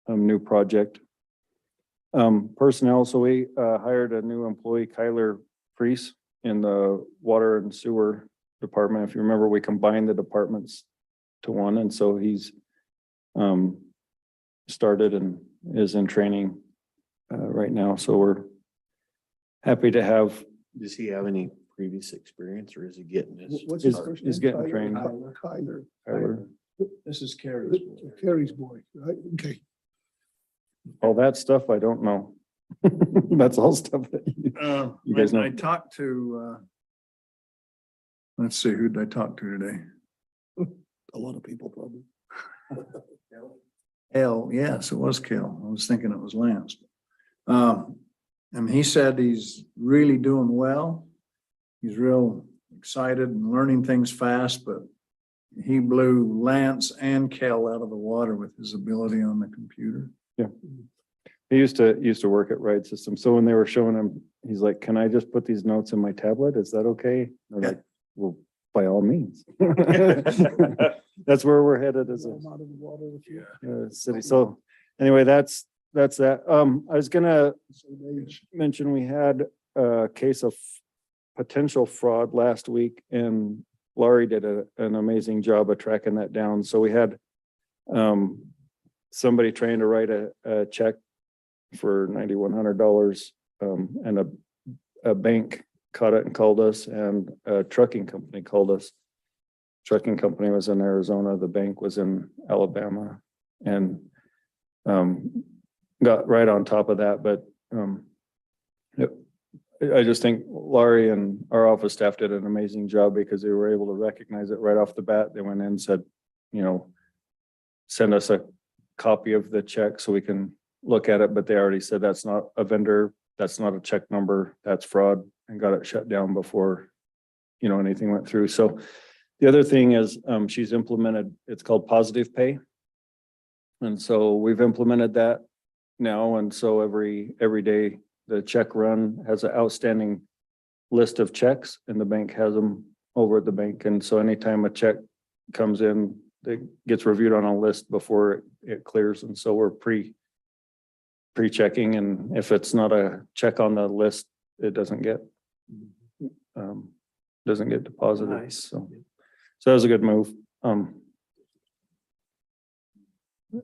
new project. Personnel, so we hired a new employee, Kyler Priest, in the water and sewer department. If you remember, we combined the departments to one, and so he's started and is in training right now. So we're happy to have. Does he have any previous experience or is he getting this? What's He's- his first he's name? getting trained. Kyler. This is Carrie's. Carrie's boy, right? Okay. All that stuff, I don't know. That's all stuff that you guys know. I talked to, let's see, who did I talk to today? A lot of people probably. Kel, yes, it was Kel. I was thinking it was Lance. And he said he's really doing well. He's real excited and learning things fast, but he blew Lance and Kel out of the water with his ability on the computer. He used to work at Ride Systems. So when they were showing him, he's like, can I just put these notes in my tablet? Is that okay? They're like, well, by all means. That's where we're headed as I'm out of the water with you. a city. So anyway, that's that's that. I was gonna mention we had a case of potential fraud last week and Laurie did an amazing job of tracking that down. So we had somebody trying to write a check for $9,100 and a bank caught it and called us, and a trucking company called us. Trucking company was in Arizona, the bank was in Alabama, and got right on top of that, but I just think Laurie and our office staff did an amazing job because they were able to recognize it right off the bat. They went in and said, you know, send us a copy of the check so we can look at it, but they already said that's not a vendor, that's not a check number, that's fraud, and got it shut down before, you know, anything went through. So the other thing is she's implemented, it's called Positive Pay. And so we've implemented that now. And so every day the check run has an outstanding list of checks and the bank has them over at the bank. And so anytime a check comes in, it gets reviewed on a list before it clears. And so we're pre-checking, and if it's not a check on the list, it doesn't get deposited. Nice. So that was a good move.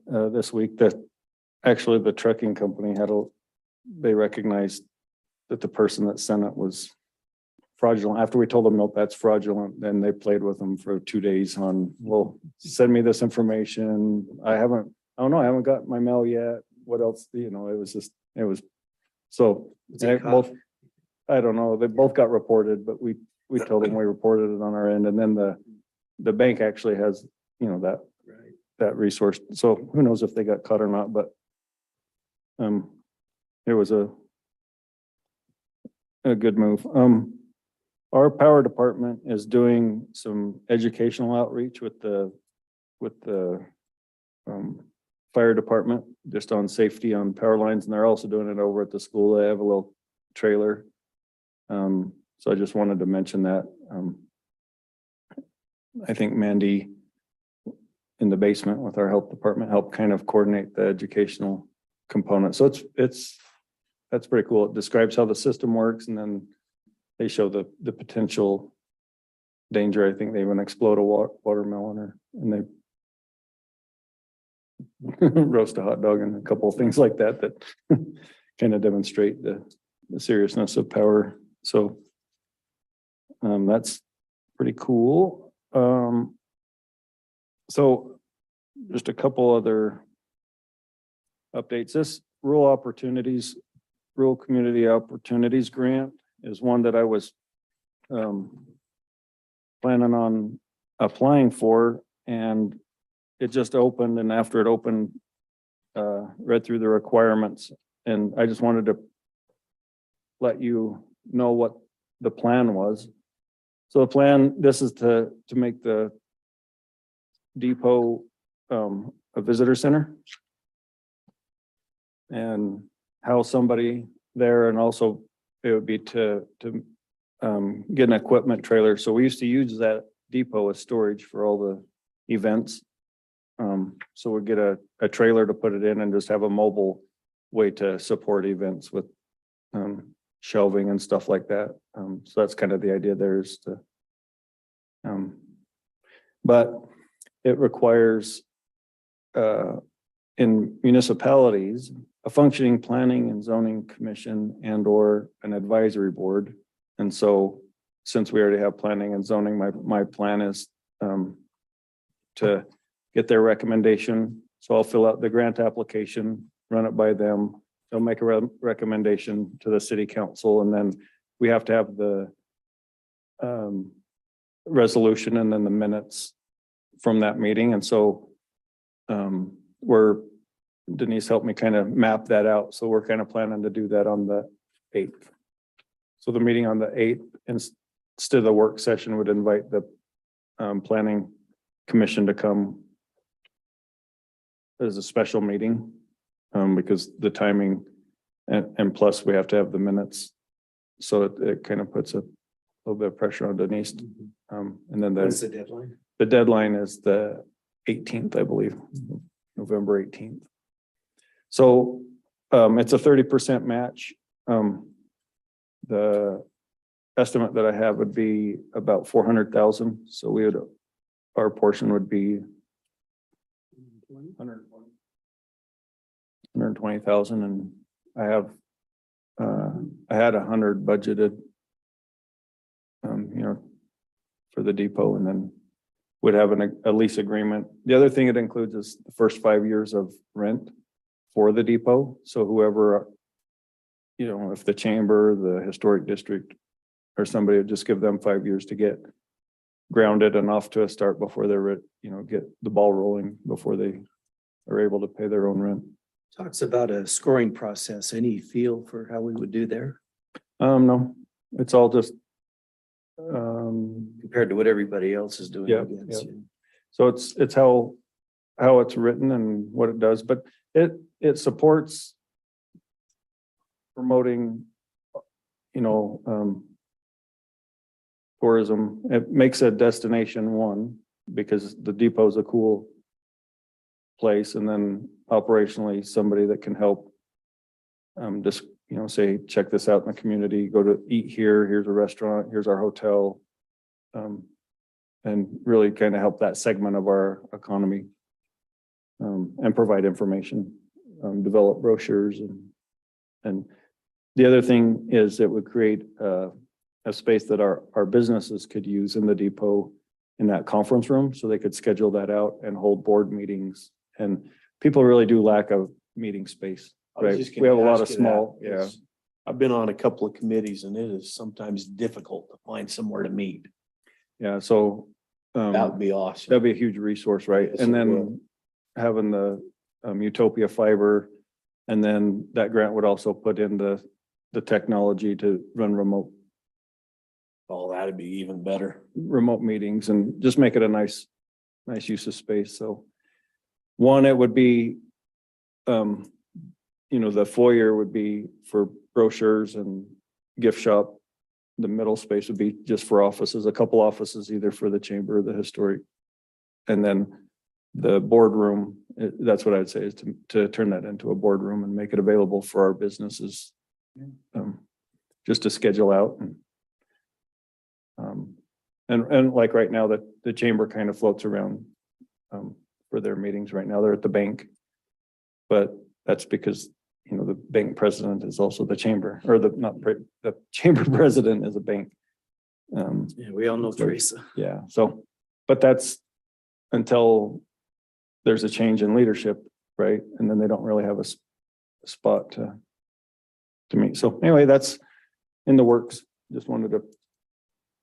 This week that actually the trucking company they recognized that the person that sent it was fraudulent. After we told them, nope, that's fraudulent, then they played with them for 2 days on, well, send me this information. I haven't got my mail yet. What else? You know, I don't know. They both got reported, but we told them we reported it on our end, and then the bank actually has, you know, that resource. So who knows if they got caught or not, but it was a good move. Our power department is doing some educational outreach with the fire department, just on safety on power lines, and they're also doing it over at the school. They have a little trailer. So I just wanted to mention that. I think Mandy in the basement with our health department helped kind of coordinate the educational component. So that's pretty cool. It describes how the system works, and then they show the potential danger. I think they even explode a watermelon and they roast a hot dog and a couple of things like that kind of demonstrate the seriousness of power. So that's pretty cool. So just a couple other updates. This rural community opportunities grant is one that I was planning on applying for, and it just opened, and after it opened, read through the requirements, and I just wanted to let you know what the plan was. So the plan, this is to make the depot a visitor center and house somebody there, and also it would be to get an equipment trailer. So we used to use that depot as storage for all the events. So we'd get a trailer to put it in and just have a mobile way to support events with shelving and stuff like that. So that's kind of the idea there, is to but it requires in municipalities a functioning planning and zoning commission and or an advisory board. And so since we already have planning and zoning, my plan is to get their recommendation. So I'll fill out the grant application, run it by them. They'll make a recommendation to the city council, and then we have to have the resolution and then the minutes from that meeting. And so Denise helped me kind of map that out. So we're kind of planning to do that on the 8th. So the meeting on the 8th, instead of the work session, would invite the planning commission to come as a special meeting, because the timing and plus we have to have the minutes. So it kind of puts a little bit of pressure on Denise. And then What's the deadline? the deadline is the 18th, I believe, November 18th. So It's a 30% match. The estimate that I have would be about 400,000. So we would, our portion would be 120,000, and I have, I had 100 budgeted, for the depot, and then would have a lease agreement. The other thing it includes is the first 5 years of rent for the depot. So whoever, if the chamber, the historic district, or somebody would just give them 5 years to get grounded and off to a start before they're, get the ball rolling before they are able to pay their own rent. Talks about a scoring process. Any feel for how we would do there No, it's all just, compared to what everybody else is doing? I Yeah, guess, yeah. So it's how it's written and what it does, but it supports promoting, tourism. It makes a destination one because the depot is a cool place, and then operationally somebody that can help just, say, check this out in the community, go to eat here, here's a restaurant, here's our hotel. And really kind of help that segment of our economy. And provide information, develop brochures, and the other thing is it would create a space that our businesses could use in the depot in that conference room, so they could schedule that out and hold board meetings. And people really do lack of meeting space, right? We have a lot of small, yeah. I've been on a couple of committees and it is sometimes difficult to find somewhere to meet. Yeah, so That would be awesome. that'd be a huge resource, right? Yes, And it then will. having the Utopia fiber, and then that grant would also put in the technology to run remote Oh, that'd be even better. meetings and just make it a nice use of space. So one, it would be, the foyer would be for brochures and gift shop. The middle space would be just for offices, a couple offices, either for the chamber or the historic. And then the boardroom, that's what I'd say, is to turn that into a boardroom and make it available for our businesses. Just to schedule out and like right now that the chamber kind of floats around for their meetings right now. They're at the bank. But that's because, the bank president is also the chamber, or the chamber president is a bank. Yeah, we all know Teresa. Yeah, so, but that's until there's a change in leadership, right? And then they don't really have a spot to meet. So anyway, that's in the works. Just wanted to,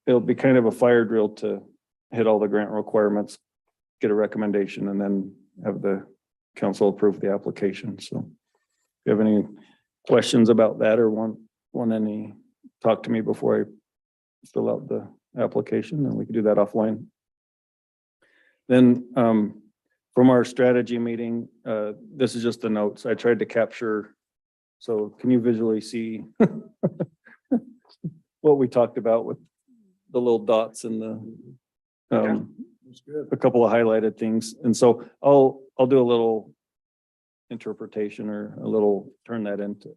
it'll be kind of a fire drill to hit all the grant requirements, get a recommendation, and then have the council approve the application. So if you have any questions about that or want any, talk to me before I fill out the application, and we can do that offline. Then from our strategy meeting, this is just the notes. I tried to capture. So can you visually see what we talked about with the little dots and That's good. a couple of highlighted things? And so I'll do a little interpretation or a little turn that into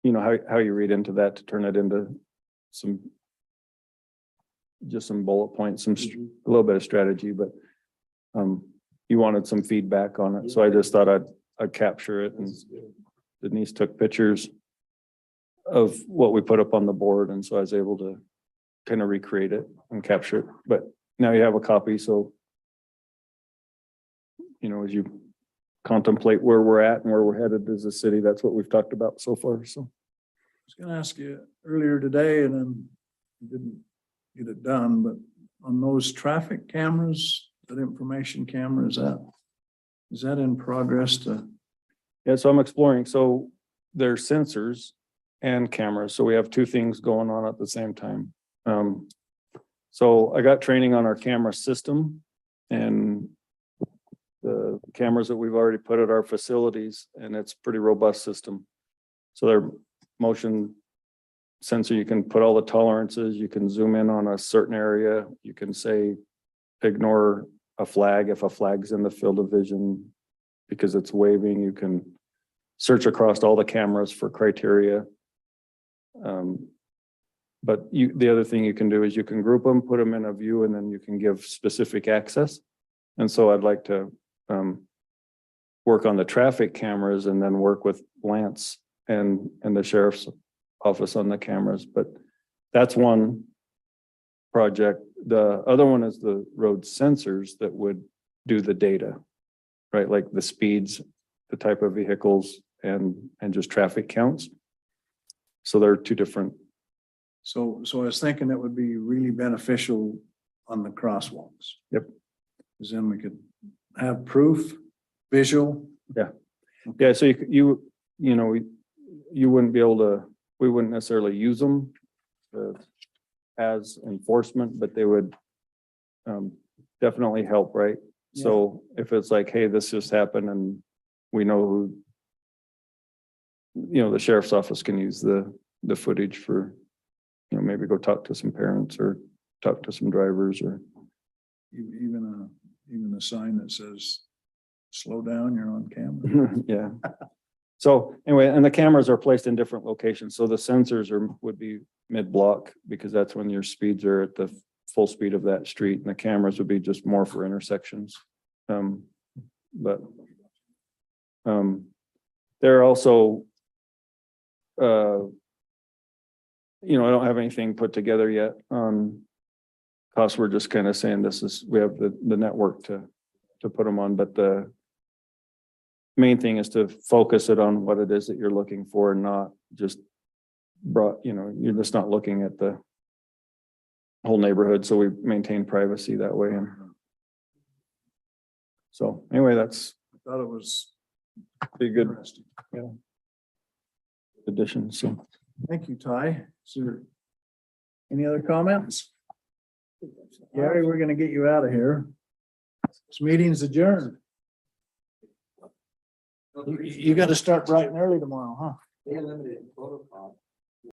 how you read into that to turn it into some bullet points, a little bit of strategy, but you wanted some feedback on it. So I just thought I'd capture it, and Denise took pictures of what we put up on the board. And so I was able to kind of recreate it and capture it, but now you have a copy. So, as you contemplate where we're at and where we're headed as a city, that's what we've talked about so far. So. I was gonna ask you earlier today, and then didn't get it done, but on those traffic cameras, that information camera, is that in progress to? Yeah, so I'm exploring. So there's sensors and cameras. So we have two things going on at the same time. So I got training on our camera system and the cameras that we've already put at our facilities, and it's a pretty robust system. So they're motion sensor. You can put all the tolerances. You can zoom in on a certain area. You can say, ignore a flag if a flag's in the field of vision. because it's waving. You can search across all the cameras for criteria. But the other thing you can do is you can group them, put them in a view, and then you can give specific access. And so I'd like to work on the traffic cameras and then work with Lance and the sheriff's office on the cameras. But that's one project. The other one is the road sensors that would do the data, right? Like the speeds, the type of vehicles, and just traffic counts. So there are two different. So I was thinking it would be really beneficial on the crosswalks. Yep. Because then we could have proof, visual. Yeah, so you know, you wouldn't be able to, we wouldn't necessarily use them as enforcement, but they would definitely help, right? So if it's like, hey, this just happened and we know who, the sheriff's office can use the footage for, maybe go talk to some parents or talk to some drivers or. Even a sign that says, slow down, you're on camera. Yeah. So anyway, and the cameras are placed in different locations. So the sensors would be mid-block because that's when your speeds are at the full speed of that street, and the cameras would be just more for intersections. But there are also, I don't have anything put together yet on costs. We're just kind of saying we have the network to put them on, but the main thing is to focus it on what it is that you're looking for and not just you're just not looking at the whole neighborhood. So we maintain privacy that way. And so anyway, that's I thought it was a good interesting. addition. So Thank you, Ty. Is there any other comments? Gary, we're gonna get you out of here. This meeting's adjourned. You gotta start bright and early tomorrow, huh? They eliminated protocol.